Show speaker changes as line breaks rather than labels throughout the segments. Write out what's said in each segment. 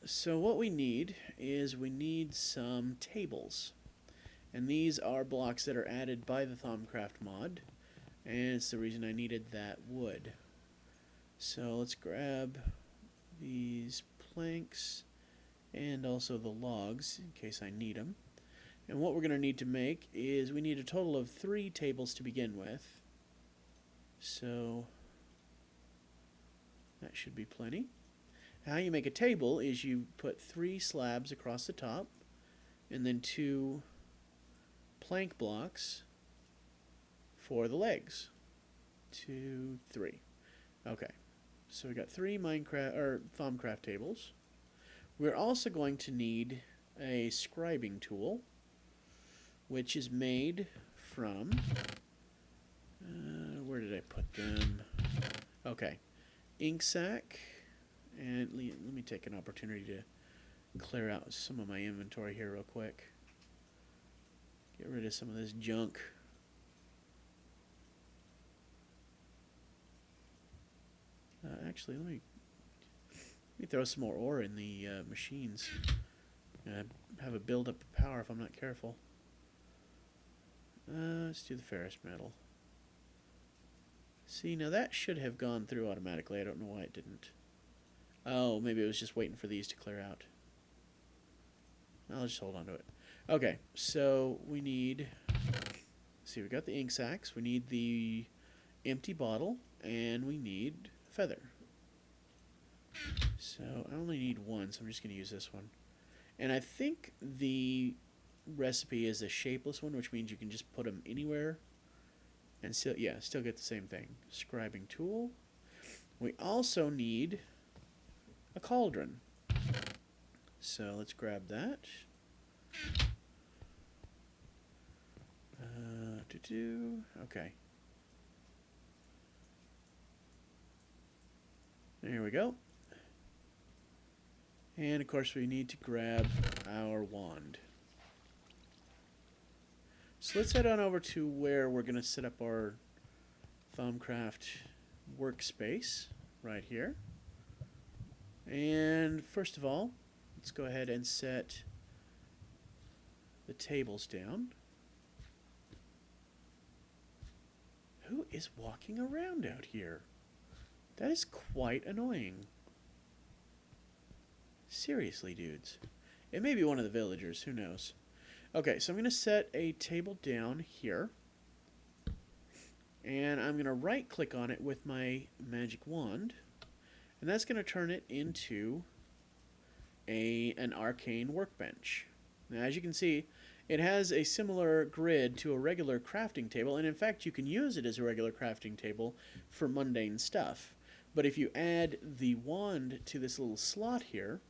So what we need is we need some tables. And these are blocks that are added by the Thaumcraft mod. And it's the reason I needed that wood. So let's grab these planks and also the logs in case I need them. And what we're going to need to make is we need a total of 3 tables to begin with. So that should be plenty. How you make a table is you put 3 slabs across the top and then 2 plank blocks for the legs. 2, 3. Okay, so we got 3 Minecraft or Thaumcraft tables. We're also going to need a scribing tool, which is made from where did I put them? Okay, ink sac, and let me take an opportunity to clear out some of my inventory here real quick. Get rid of some of this junk. Actually, let me throw some more ore in the machines. Have a build up of power if I'm not careful. Let's do the ferrous metal. See, now that should have gone through automatically. I don't know why it didn't. Oh, maybe it was just waiting for these to clear out. I'll just hold on to it. Okay, so we need... See, we got the ink sacs. We need the empty bottle, and we need feather. So I only need 1, so I'm just going to use this one. And I think the recipe is a shapeless one, which means you can just put them anywhere and still get the same thing. Scribing tool. We also need a cauldron. So let's grab that. Okay. There we go. And of course we need to grab our wand. So let's head on over to where we're going to set up our Thaumcraft workspace right here. And first of all, let's go ahead and set the tables down. Who is walking around out here? That is quite annoying. Seriously, dudes. It may be one of the villagers, who knows. Okay, so I'm going to set a table down here. And I'm going to right click on it with my magic wand. And that's going to turn it into an arcane workbench. Now, as you can see, it has a similar grid to a regular crafting table, and in fact you can use it as a regular crafting table for mundane stuff. But if you add the wand to this little slot here,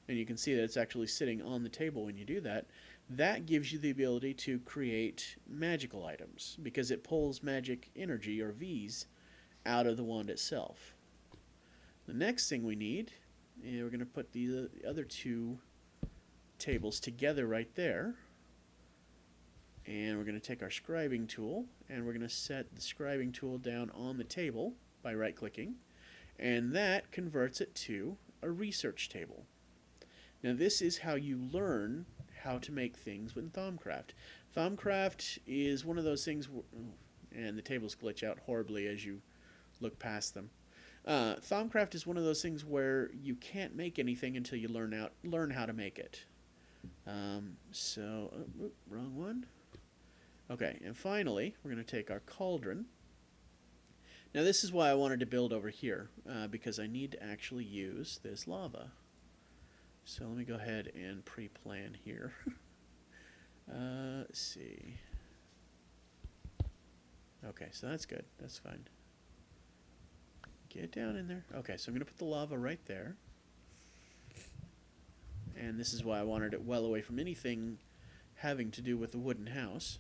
and you can see that it's actually sitting on the table when you do that, that gives you the ability to create magical items, because it pulls magic energy, or V's, out of the wand itself. The next thing we need, and we're going to put the other 2 tables together right there. And we're going to take our scribing tool, and we're going to set the scribing tool down on the table by right-clicking, and that converts it to a research table. Now this is how you learn how to make things with Thaumcraft. Thaumcraft is one of those things, and the tables glitch out horribly as you look past them. Thaumcraft is one of those things where you can't make anything until you learn how to make it. Wrong one. Okay, and finally, we're going to take our cauldron. Now this is why I wanted to build over here, because I need to actually use this lava. So let me go ahead and pre-plan here. Let's see. Okay, so that's good. That's fine. Get down in there. Okay, so I'm going to put the lava right there. And this is why I wanted it well away from anything having to do with the wooden house.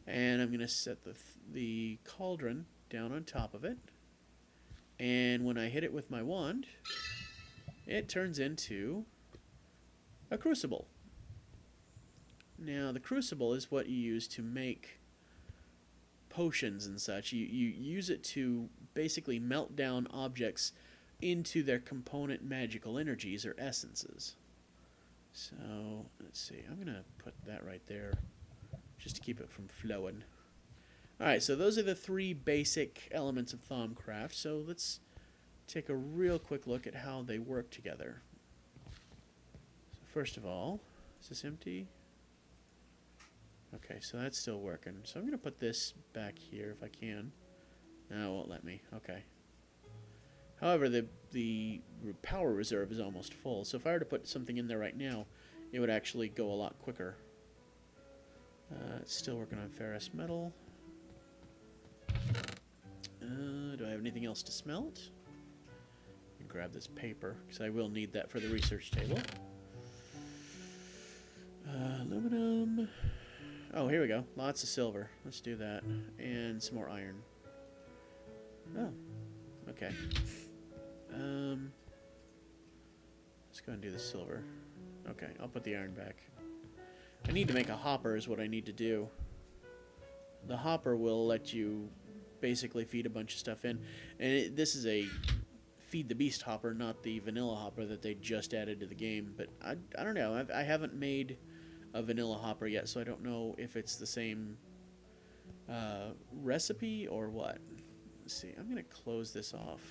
And I'm going to set the cauldron down on top of it. And when I hit it with my wand, it turns into a crucible. Now, the crucible is what you use to make potions and such. You use it to basically melt down objects into their component magical energies or essences. So, let's see. I'm going to put that right there just to keep it from flowing. Alright, so those are the 3 basic elements of Thaumcraft. So let's take a real quick look at how they work together. So first of all, is this empty? Okay, so that's still working. So I'm going to put this back here if I can. No, it won't let me. Okay. However, the power reserve is almost full. So if I were to put something in there right now, it would actually go a lot quicker. It's still working on ferrous metal. Do I have anything else to smelt? Grab this paper, because I will need that for the research table. Aluminum. Oh, here we go. Lots of silver. Let's do that. And some more iron. Oh, okay. Let's go and do the silver. Okay, I'll put the iron back. I need to make a hopper is what I need to do. The hopper will let you basically feed a bunch of stuff in. And this is a Feed the Beast hopper, not the vanilla hopper that they just added to the game. But I don't know. I haven't made a vanilla hopper yet, so I don't know if it's the same recipe or what. Let's see. I'm going to close this off.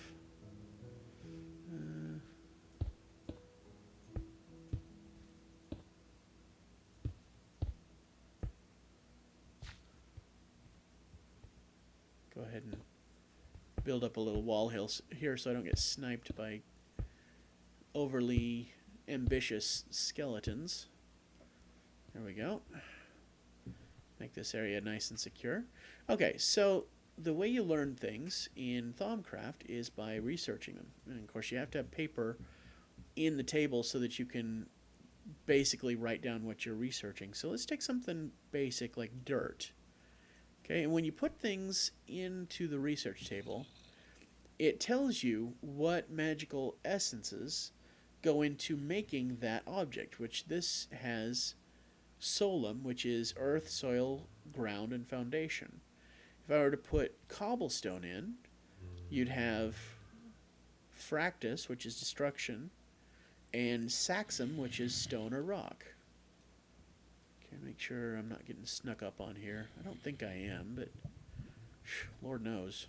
Go ahead and build up a little wall here so I don't get sniped by overly ambitious skeletons. There we go. Make this area nice and secure. Okay, so the way you learn things in Thaumcraft is by researching them. And of course you have to have paper in the table so that you can basically write down what you're researching. So let's take something basic like dirt. Okay, and when you put things into the research table, it tells you what magical essences go into making that object, which this has solum, which is earth, soil, ground, and foundation. If I were to put cobblestone in, you'd have fractus, which is destruction, and saxum, which is stone or rock. Okay, make sure I'm not getting snuck up on here. I don't think I am, but Lord knows.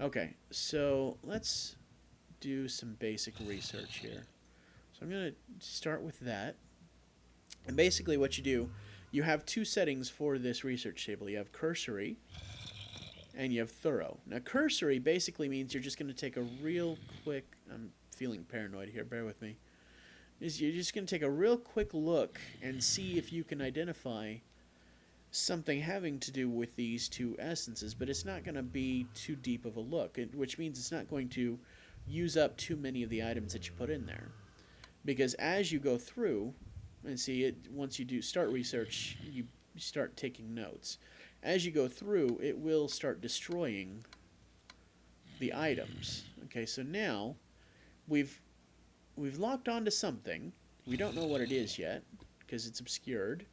Okay, so let's do some basic research here. So I'm going to start with that. And basically what you do, you have 2 settings for this research table. You have cursory and you have thorough. Now cursory basically means you're just going to take a real quick, I'm feeling paranoid here, bear with me. You're just going to take a real quick look and see if you can identify something having to do with these 2 essences, but it's not going to be too deep of a look, which means it's not going to use up too many of the items that you put in there. Because as you go through, and see it, once you do start research, you start taking notes. As you go through, it will start destroying the items. Okay, so now we've locked onto something. We don't know what it is yet because it's obscured.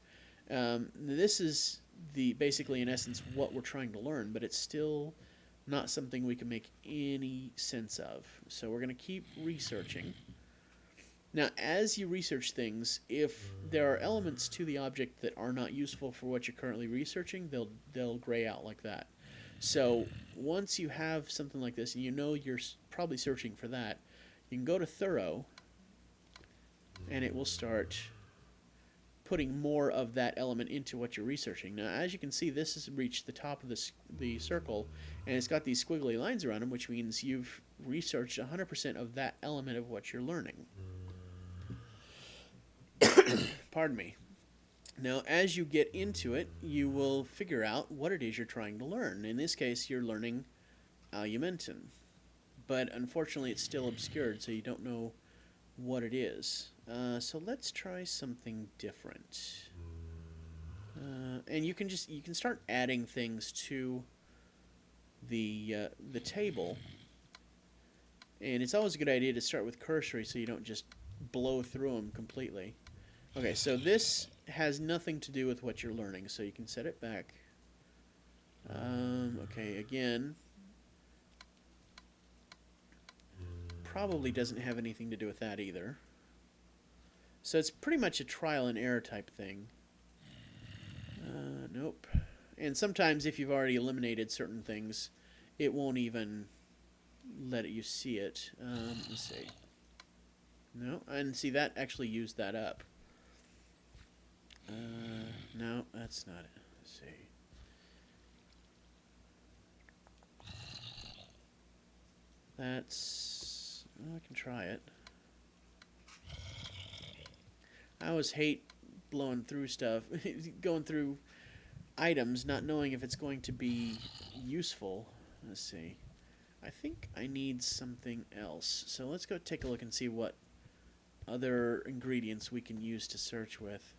This is basically in essence what we're trying to learn, but it's still not something we can make any sense of. So we're going to keep researching. Now, as you research things, if there are elements to the object that are not useful for what you're currently researching, they'll gray out like that. So once you have something like this and you know you're probably searching for that, you can go to thorough and it will start putting more of that element into what you're researching. Now, as you can see, this has reached the top of the circle, and it's got these squiggly lines around them, which means you've researched 100% of that element of what you're learning. Pardon me. Now, as you get into it, you will figure out what it is you're trying to learn. In this case, you're learning alumentin. But unfortunately, it's still obscured, so you don't know what it is. So let's try something different. And you can start adding things to the table. And it's always a good idea to start with cursory so you don't just blow through them completely. Okay, so this has nothing to do with what you're learning, so you can set it back. Okay, again, probably doesn't have anything to do with that either. So it's pretty much a trial and error type thing. Nope. And sometimes if you've already eliminated certain things, it won't even let you see it. Let's see. No, and see, that actually used that up. No, that's not it. Let's see. That's... Oh, I can try it. I always hate blowing through stuff, going through items, not knowing if it's going to be useful. Let's see. I think I need something else. So let's go take a look and see what other ingredients we can use to search with.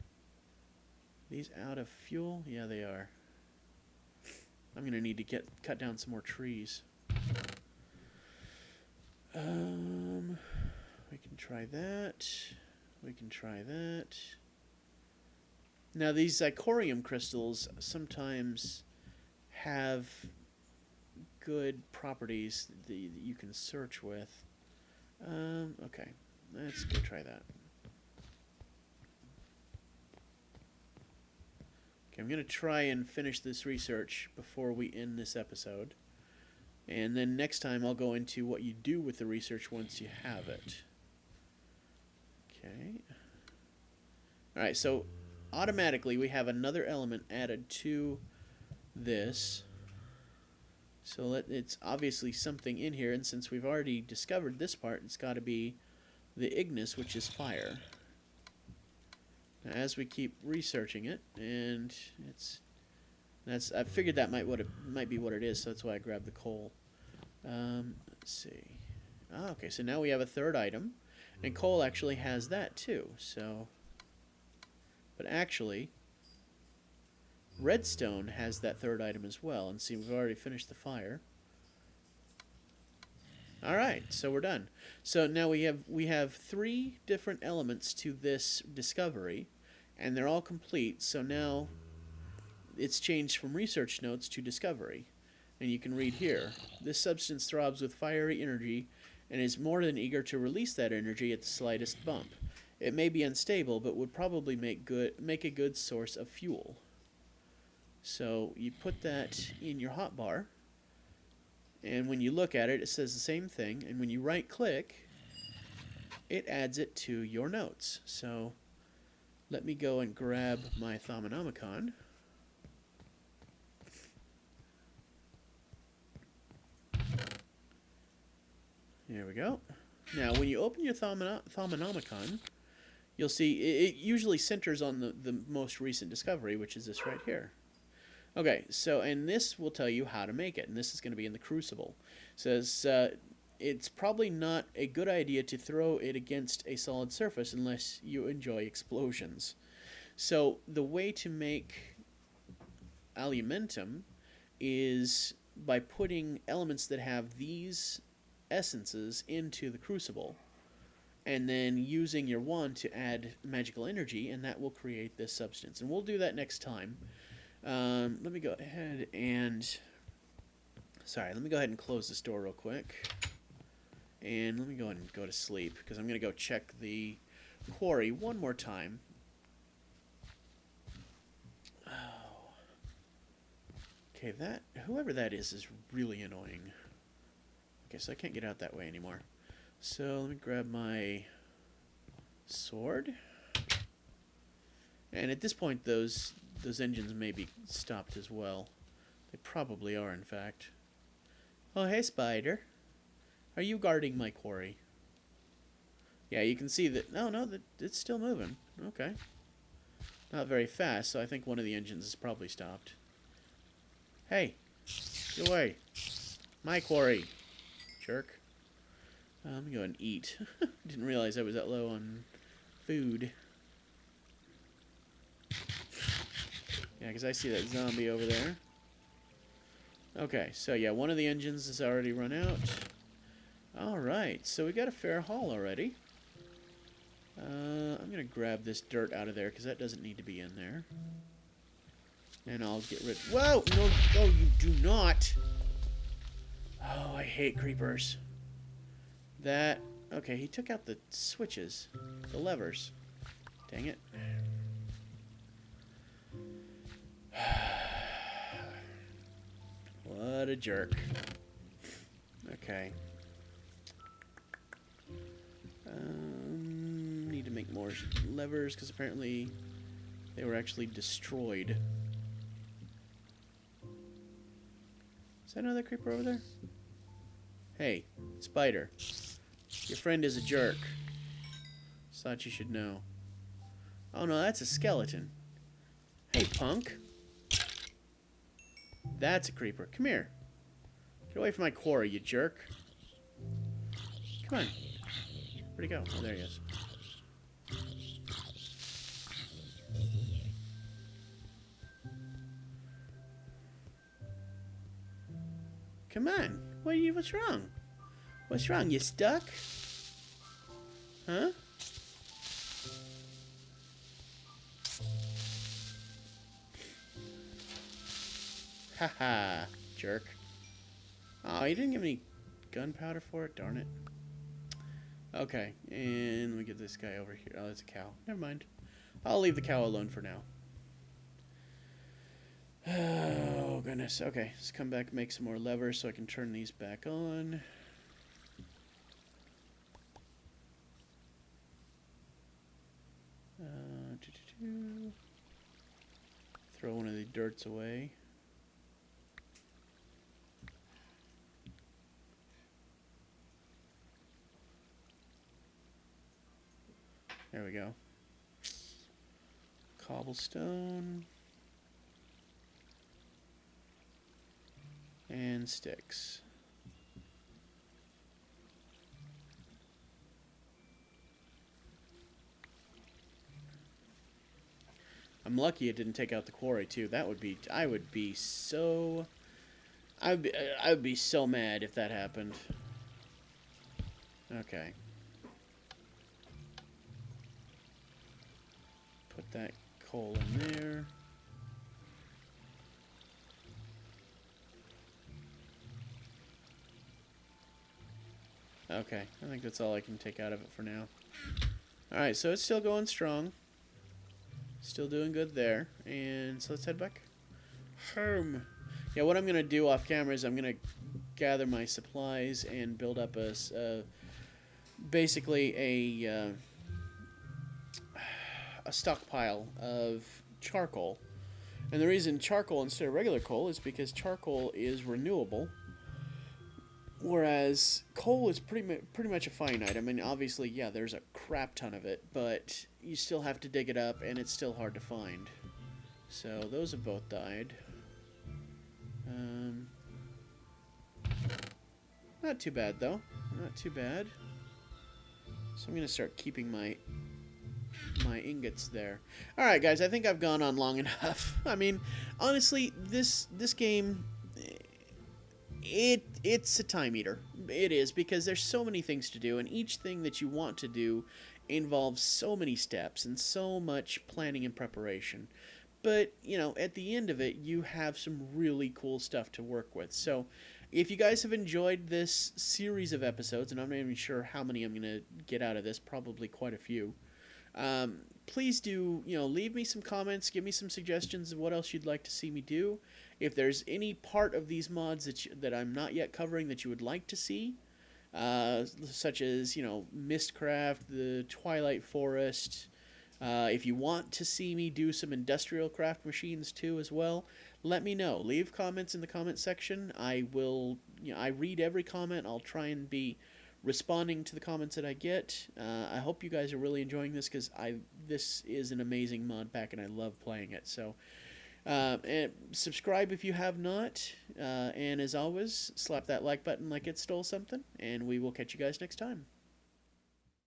These out of fuel? Yeah, they are. I'm going to need to cut down some more trees. We can try that. We can try that. Now, these zirconium crystals sometimes have good properties that you can search with. Okay, let's go try that. Okay, I'm going to try and finish this research before we end this episode. And then next time I'll go into what you do with the research once you have it. Okay. Alright, so automatically we have another element added to this. So it's obviously something in here, and since we've already discovered this part, it's got to be the ignis, which is fire. Now, as we keep researching it, and I figured that might be what it is, so that's why I grabbed the coal. Let's see. Ah, okay, so now we have a third item, and coal actually has that too. So, but actually, redstone has that third item as well. And see, we've already finished the fire. All right, so we're done. So now we have 3 different elements to this discovery, and they're all complete. So now it's changed from research notes to discovery. And you can read here, this substance throbs with fiery energy and is more than eager to release that energy at the slightest bump. It may be unstable, but would probably make a good source of fuel. So you put that in your hotbar, and when you look at it, it says the same thing, and when you right-click, it adds it to your notes. So let me go and grab my Thaumonomicon. There we go. Now, when you open your Thaumonomicon, you'll see it usually centers on the most recent discovery, which is this right here. Okay, so, and this will tell you how to make it, and this is going to be in the Crucible. It says, it's probably not a good idea to throw it against a solid surface unless you enjoy explosions. So, the way to make alumentum is by putting elements that have these essences into the Crucible, and then using your wand to add magical energy, and that will create this substance. And we'll do that next time. Let me go ahead and close this door real quick, and let me go ahead and go to sleep, because I'm going to go check the quarry one more time. Oh. Okay, whoever that is really annoying. Okay, so I can't get out that way anymore. So let me grab my sword. And at this point, those engines may be stopped as well. They probably are, in fact. Oh, hey, spider. Are you guarding my quarry? Yeah, you can see that... No, it's still moving. Okay. Not very fast, so I think one of the engines is probably stopped. Hey, get away. My quarry. Jerk. Let me go and eat. Didn't realize I was that low on food. Yeah, because I see that zombie over there. Okay, so yeah, one of the engines has already run out. Alright, so we got a fair haul already. I'm going to grab this dirt out of there because that doesn't need to be in there. And I'll get rid... Whoa! No, you do not! Oh, I hate creepers. That... Okay, he took out the switches. The levers. Dang it. What a jerk. Okay. Need to make more levers, because apparently they were actually destroyed. Is that another creeper over there? Hey, spider. Your friend is a jerk. Just thought you should know. Oh no, that's a skeleton. Hey, punk. That's a creeper. Come here. Get away from my quarry, you jerk. Come on. Where'd he go? Oh, there he is. Come on. What's wrong? What's wrong? You stuck? Huh? Haha, jerk. Oh, he didn't give me gunpowder for it? Darn it. Okay, and let me get this guy over here. Oh, that's a cow. Never mind. I'll leave the cow alone for now. Oh, goodness. Okay, let's come back and make some more levers so I can turn these back on. Throw one of the dirts away. There we go. Cobblestone. And sticks. I'm lucky it didn't take out the quarry too. That would be, I would be so mad if that happened. Okay. Put that coal in there. Okay, I think that's all I can take out of it for now. Alright, so it's still going strong. Still doing good there. And so let's head back home. Yeah, what I'm going to do off camera is I'm going to gather my supplies and build up basically a stockpile of charcoal. And the reason charcoal instead of regular coal is because charcoal is renewable, whereas coal is pretty much a finite. I mean, obviously, yeah, there's a crap ton of it, but you still have to dig it up, and it's still hard to find. So those have both died. Not too bad, though. Not too bad. So I'm going to start keeping my ingots there. Alright, guys, I think I've gone on long enough. I mean, honestly, this game, it's a time eater. It is, because there's so many things to do, and each thing that you want to do involves so many steps and so much planning and preparation. But, you know, at the end of it, you have some really cool stuff to work with. So, if you guys have enjoyed this series of episodes, and I'm not even sure how many I'm going to get out of this, probably quite a few, please do, you know, leave me some comments, give me some suggestions of what else you'd like to see me do. If there's any part of these mods that I'm not yet covering that you would like to see, such as, you know, Mistcraft, the Twilight Forest. If you want to see me do some industrial craft machines too as well, let me know. Leave comments in the comment section. I will, you know, I read every comment. I'll try and be responding to the comments that I get. I hope you guys are really enjoying this, because this is an amazing mod pack and I love playing it. So and subscribe if you have not, and as always, slap that like button like it stole something, and we will catch you guys next time.